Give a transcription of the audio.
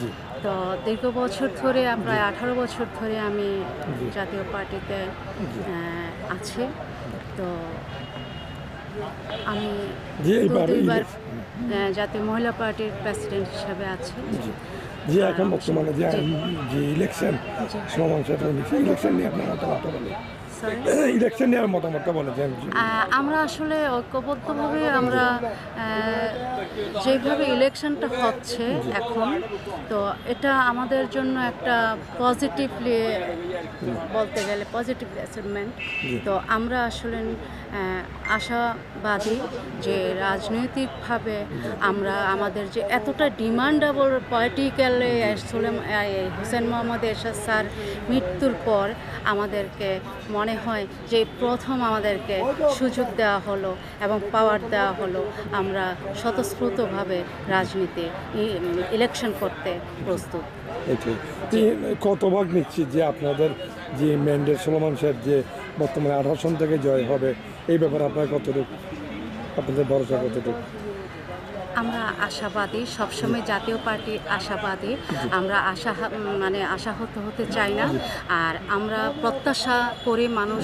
জি। তো দীর্ঘ বছর ধরে প্রায় 18 বছর ধরে আমি জাতীয় পার্টিতে আছি। তো আমি জি, এইবার ২ বার জাতীয় মহিলা পার্টির প্রেসিডেন্ট হিসেবে আছি। জি। জি, আর এখন বর্তমানে যে জি, যে ইলেকশন জি। সমাবেশ ইলেকশন নিয়ে আপনার মতামতটা বলেন। সরি? ইলেকশন নিয়ে মতামতটা বলেন যে আমরা আসলে ঐক্যবদ্ধভাবে আমরা যেভাবে ইলেকশনটা হচ্ছে এখন, তো এটা আমাদের জন্য একটা পজিটিভলি বলতে গেলে পজিটিভ অ্যাচিভমেন্ট। তো আমরা আসলে আশাবাদী যে রাজনৈতিকভাবে আমরা আমাদের যে এতটা ডিমান্ডেবল পলিটিক্যালে হোসেন মোহাম্মদ এরশাদ স্যার মৃত্যুর পর আমাদেরকে মনে হয় যে প্রথম আমাদেরকে সুযোগ দেওয়া হলো এবং পাওয়ার দেওয়া হলো, আমরা স্বতঃস্ফূর্তভাবে রাজনীতি ইলেকশন করতে প্রস্তুত। এটাই কত ভাগ নিশ্চিত যে আপনাদের যে ম্যান্ডেট সোলোমান সাহেব যে বর্তমানে 18 আসন থেকে জয় হবে, এই ব্যাপারে আপনার কতটুকু, আপনাদের ভরসা কতটুকু? আমরা আশাবাদী, সবসময় জাতীয় পার্টি আশাবাদী। আমরা আশাহত হতে চাই না। আর আমরা প্রত্যাশা করি মানুষ